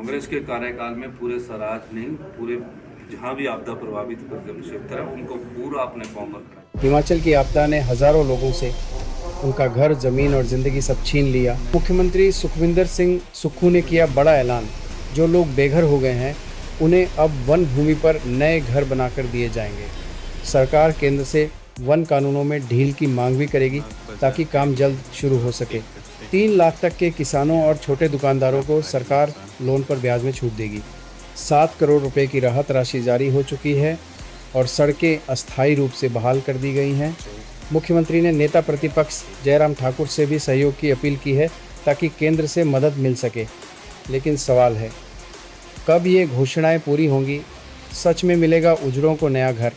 कांग्रेस के कार्यकाल में पूरे सराज नहीं, पूरे जहाँ भी आपदा प्रभावित क्षेत्र है उनको पूरा अपने पांव पर खड़ा। हिमाचल की आपदा ने हजारों लोगों से उनका घर, जमीन और जिंदगी सब छीन लिया। मुख्यमंत्री सुखविंदर सिंह सुक्खू ने किया बड़ा ऐलान। जो लोग बेघर हो गए हैं उन्हें अब वन भूमि पर नए घर बनाकर दिए जाएंगे। सरकार केंद्र से वन कानूनों में ढील की मांग भी करेगी ताकि काम जल्द शुरू हो सके। 3 लाख तक के किसानों और छोटे दुकानदारों को सरकार लोन पर ब्याज में छूट देगी। 7 करोड़ रुपए की राहत राशि जारी हो चुकी है और सड़कें अस्थायी रूप से बहाल कर दी गई हैं। मुख्यमंत्री ने नेता प्रतिपक्ष जयराम ठाकुर से भी सहयोग की अपील की है ताकि केंद्र से मदद मिल सके। लेकिन सवाल है, कब ये घोषणाएं पूरी होंगी? सच में मिलेगा उजड़ों को नया घर?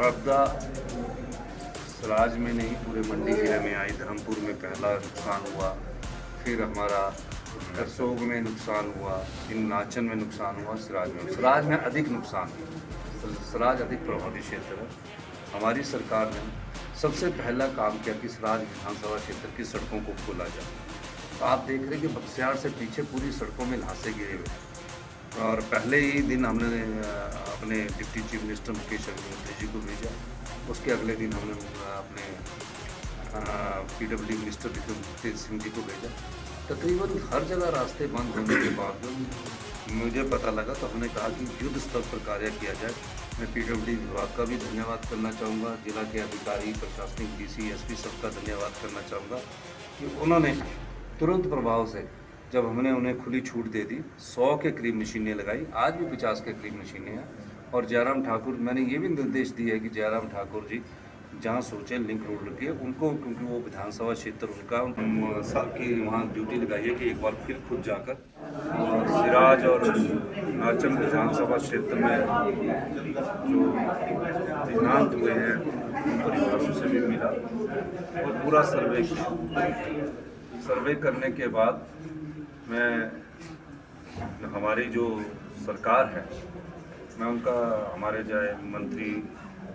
आपदा सराज में नहीं, पूरे मंडी जिले में आई। धर्मपुर में पहला नुकसान हुआ, फिर हमारा करसोग में नुकसान हुआ, फिर नाचन में नुकसान हुआ, सराज में अधिक नुकसान हुआ। सराज अधिक प्रभावित क्षेत्र है। हमारी सरकार ने सबसे पहला काम किया कि सराज विधानसभा क्षेत्र की सड़कों को खोला जाए। तो आप देख रहे हैं कि बख्तियार से पीछे पूरी सड़कों में ल्हासे गिरे हुए और पहले ही दिन हमने अपने deputy chief minister Mukesh Agnihotri ji को भेजा। उसके अगले दिन हमने अपने PWD मिनिस्टर विक्रम सिंह जी को भेजा। तकरीबन हर जगह रास्ते बंद होने के बावजूद मुझे पता लगा तो हमने कहा कि युद्ध स्तर पर कार्य किया जाए। मैं PWD विभाग का भी धन्यवाद करना चाहूँगा, जिला के अधिकारी, प्रशासनिक DC SP सबका धन्यवाद करना चाहूँगा कि उन्होंने तुरंत प्रभाव से जब हमने उन्हें खुली छूट दे दी, 100 के करीब मशीनें लगाई। आज भी 50 के करीब मशीनें हैं। और जयराम ठाकुर, मैंने ये भी निर्देश दिए है कि जयराम ठाकुर जी जहाँ सोचें लिंक रोड रखिए उनको, क्योंकि वो विधानसभा क्षेत्र उनका साल की वहाँ ड्यूटी लगाइए कि एक बार फिर खुद जाकर सिराज और नाचन विधानसभा क्षेत्र में जो दिनांत हुए हैं उन परिवारों से भी मिला और पूरा सर्वे किया। सर्वे करने के बाद मैं हमारी जो सरकार है, मैं उनका, हमारे चाहे मंत्री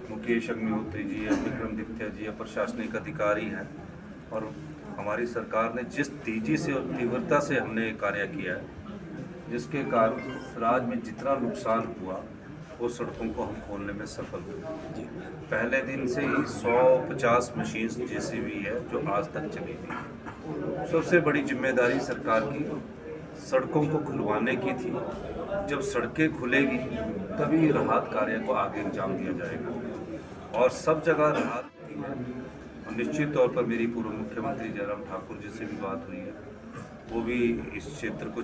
मुकेश अग्निहोत्री जी या विक्रमादित्य जी या प्रशासनिक अधिकारी हैं, और हमारी सरकार ने जिस तेज़ी से और तीव्रता से हमने कार्य किया है, जिसके कारण सराज में जितना नुकसान हुआ वो सड़कों को हम खोलने में सफल हुए। पहले दिन से ही 150 मशीन JCB है जो आज तक चली थी। सबसे बड़ी जिम्मेदारी सरकार की सड़कों को खुलवाने की थी। जब सड़कें खुलेगी तभी राहत कार्य को आगे अंजाम दिया जाएगा और सब जगह राहत है। निश्चित तौर पर मेरी पूर्व मुख्यमंत्री जयराम ठाकुर जी से भी बात हुई है, वो भी इस क्षेत्र को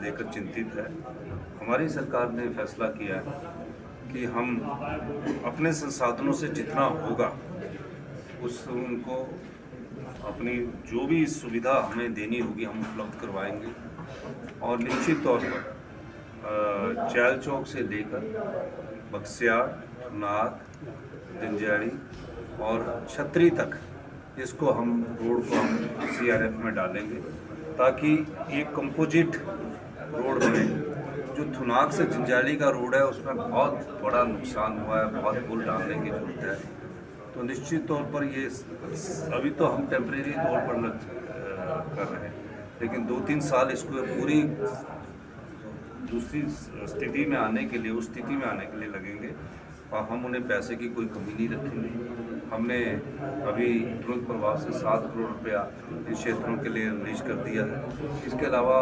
लेकर चिंतित है। हमारी सरकार ने फैसला किया है कि हम अपने संसाधनों से जितना होगा उस उनको अपनी जो भी सुविधा हमें देनी होगी हम उपलब्ध करवाएंगे। और निश्चित तौर पर चैल चौक से लेकर बख्तियार, नाग, जंजैड़ी और छतरी तक इसको हम रोड को हम CRF में डालेंगे ताकि एक कंपोजिट रोड बने। जो थुनाग से जंजैड़ी का रोड है उसमें बहुत बड़ा नुकसान हुआ है, बहुत पुल डालने की जरूरत है। तो निश्चित तौर पर ये अभी तो हम टेम्परेरी तौर पर कर रहे हैं, लेकिन 2-3 साल इसको पूरी दूसरी स्थिति में आने के लिए, उस स्थिति में आने के लिए लगेंगे और हम उन्हें पैसे की कोई कमी नहीं रखेंगे। हमने अभी तुरंत प्रभाव से 7 करोड़ रुपया इन क्षेत्रों के लिए रिलीज कर दिया है। इसके अलावा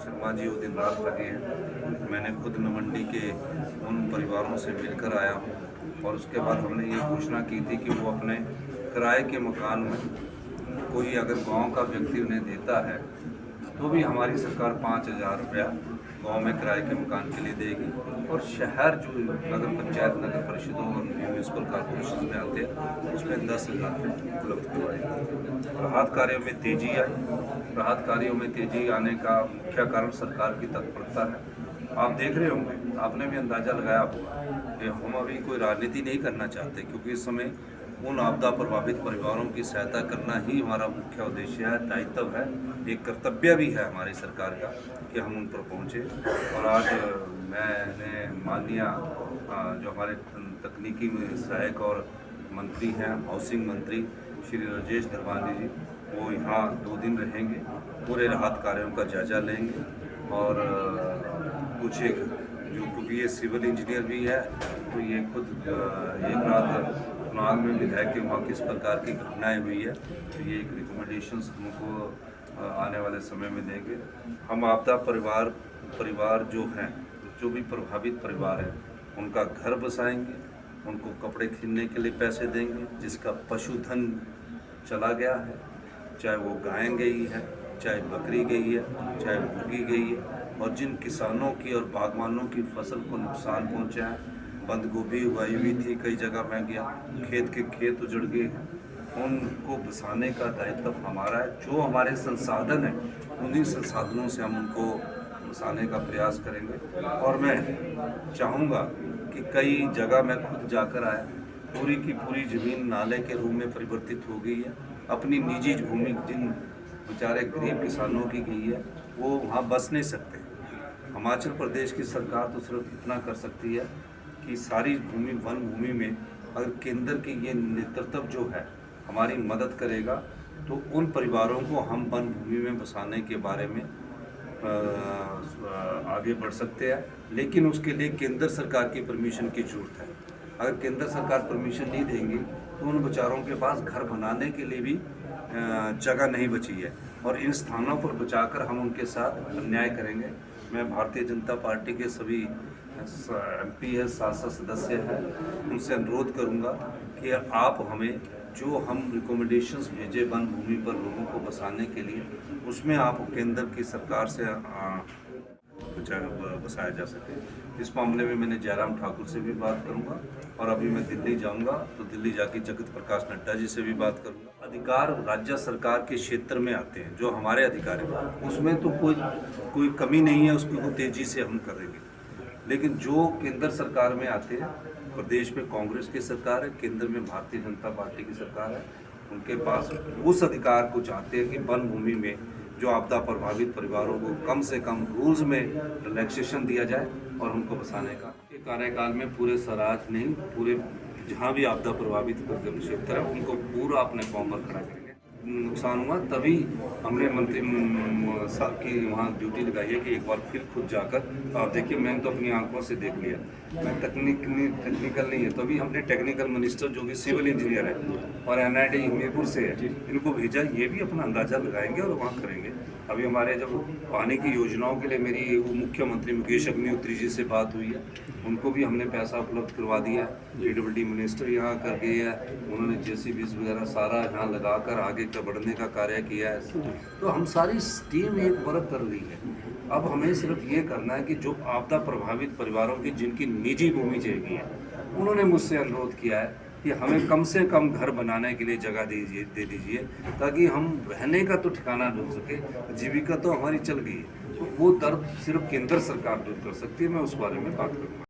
शर्मा जी वो दिन रात लगे हैं। मैंने खुद नमंडी के उन परिवारों से मिलकर आया हूँ और उसके बाद हमने ये घोषणा की थी कि वो अपने किराए के मकान में कोई अगर गांव का व्यक्ति उन्हें देता है तो भी हमारी सरकार 5,000 रुपया गाँव में किराए के मकान के लिए देगी। और शहर जो नगर पंचायत, नगर परिषदों और म्यूनसिपल कॉर्पोरेशन में आते हैं उसमें 10,000 उपलब्ध करवाएगी। राहत कार्यों में तेज़ी आई। राहत कार्यों में तेज़ी आने का मुख्य कारण सरकार की तत्परता है। आप देख रहे होंगे, आपने भी अंदाज़ा लगाया होगा कि हम अभी कोई राजनीति नहीं करना चाहते, क्योंकि इस समय उन आपदा प्रभावित परिवारों की सहायता करना ही हमारा मुख्य उद्देश्य है, दायित्व है, एक कर्तव्य भी है हमारी सरकार का कि हम उन पर पहुँचे। और आज मैंने माननीय जो हमारे तकनीकी सहायक और मंत्री हैं, हाउसिंग मंत्री श्री राजेश धर्मानी जी, वो यहाँ 2 दिन रहेंगे पूरे राहत कार्यों का जायजा लेंगे और कुछ एक जो क्योंकि ये सिविल इंजीनियर भी है तो ये खुद एक रात चुनाव में विधायक के वहाँ किस प्रकार की घटनाएं हुई है तो ये एक रिकमेंडेशंस हमको आने वाले समय में देंगे। हम आपदा परिवार जो हैं जो भी प्रभावित परिवार है उनका घर बसाएंगे, उनको कपड़े खरीदने के लिए पैसे देंगे, जिसका पशुधन चला गया है, चाहे वो गाय गई है, चाहे बकरी गई है, चाहे मुर्गी गई है, और जिन किसानों की और बागवानों की फसल को नुकसान पहुंचा है, बंद गोभी उगाई हुई थी, कई जगह मैं गया, खेत के खेत उजड़ गए, उनको बसाने का दायित्व हमारा है। जो हमारे संसाधन हैं उन्हीं संसाधनों से हम उनको बसाने का प्रयास करेंगे। और मैं चाहूँगा कि कई जगह मैं खुद जाकर आया, पूरी की पूरी ज़मीन नाले के रूप में परिवर्तित हो गई है। अपनी निजी भूमि जिन बेचारे गरीब किसानों की गई है वो वहाँ बस नहीं सकते। हिमाचल प्रदेश की सरकार तो सिर्फ इतना कर सकती है कि सारी भूमि वन भूमि में अगर केंद्र की ये नेतृत्व जो है हमारी मदद करेगा तो उन परिवारों को हम वन भूमि में बसाने के बारे में आगे बढ़ सकते हैं, लेकिन उसके लिए केंद्र सरकार की परमिशन की ज़रूरत है। अगर केंद्र सरकार परमिशन नहीं देंगी तो उन बेचारों के पास घर बनाने के लिए भी जगह नहीं बची है और इन स्थानों पर बचाकर हम उनके साथ अन्याय करेंगे। मैं भारतीय जनता पार्टी के सभी MP है, सांसद सदस्य हैं, उनसे अनुरोध करूंगा कि आप हमें जो हम रिकमेंडेशंस भेजे वन भूमि पर लोगों को बसाने के लिए उसमें आप केंद्र की सरकार से बसाया जा सके। इस मामले में मैंने जयराम ठाकुर से भी बात करूंगा और अभी मैं दिल्ली जाऊंगा तो दिल्ली जाके जगत प्रकाश नड्डा जी से भी बात करूंगा। अधिकार राज्य सरकार के क्षेत्र में आते हैं, जो हमारे अधिकार हैं उसमें तो कोई कमी नहीं है, उसको तेज़ी से हम करेंगे। लेकिन जो केंद्र सरकार में आते हैं, प्रदेश में कांग्रेस की सरकार है, केंद्र में भारतीय जनता पार्टी की सरकार है, उनके पास उस अधिकार को चाहते हैं कि वन भूमि में जो आपदा प्रभावित परिवारों को कम से कम रूल्स में रिलैक्सेशन दिया जाए और उनको बसाने का। कार्यकाल में पूरे सराज नहीं, पूरे जहाँ भी आपदा प्रभावित क्षेत्र है उनको पूरा अपने फॉर्म पर खड़ा करेंगे। नुकसान हुआ तभी हमने मंत्री साहब की वहाँ ड्यूटी लगाई है कि एक बार फिर खुद जाकर आप देखिए, मैंने तो अपनी आंखों से देख लिया, मैं टेक्निकल नहीं है, तभी हमने टेक्निकल मिनिस्टर जो कि सिविल इंजीनियर है और NIT हमीरपुर से है इनको भेजा, ये भी अपना अंदाज़ा लगाएंगे और वहाँ करेंगे। अभी हमारे जब पानी की योजनाओं के लिए मेरी वो मुख्यमंत्री मुकेश अग्निहोत्री जी से बात हुई है, उनको भी हमने पैसा उपलब्ध करवा दिया है। PWD मिनिस्टर यहाँ कर गए है, उन्होंने JCBs वगैरह सारा यहाँ लगाकर आगे बढ़ने का कार्य किया है। तो हम सारी टीम एक वर्क कर रही है। अब हमें सिर्फ ये करना है कि जो आपदा प्रभावित परिवारों की जिनकी निजी भूमि चाहिए है, उन्होंने मुझसे अनुरोध किया है कि हमें कम से कम घर बनाने के लिए जगह दे दीजिए ताकि हम रहने का तो ठिकाना ढूंढ सके। जीविका तो हमारी चल गई है, तो वो दर्द सिर्फ केंद्र सरकार दूर कर सकती है। मैं उस बारे में बात करूँगा।